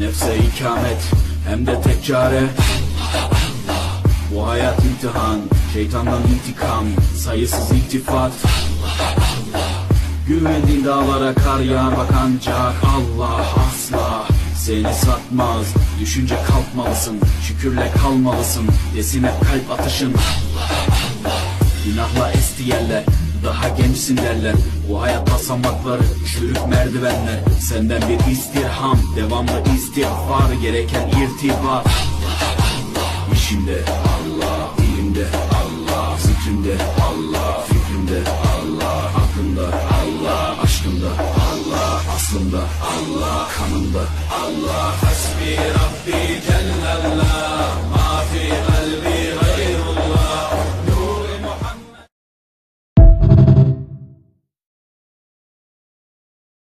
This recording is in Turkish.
Nefse ikamet hem de tek çare. Bu hayat imtihan, şeytandan intikam, sayısız iltifat. Güvendiğin dağlara kar yağar bak ancak Allah asla seni satmaz. Düşünce kalkmalısın, şükürle kalmalısın, desin hep kalp atışın. Günahla esti yerler, daha gençsin derler. Bu hayat basamakları, çürük merdivenler. Senden bir istirham, devamlı istiğfar, gereken irtibat. İşimde Allah, dilimde Allah, zikrimde Allah, fikrimde Allah, aklımda Allah, aşkımda Allah, aslımda Allah, kanımda Allah. Hasbi Rabbi Cellallah.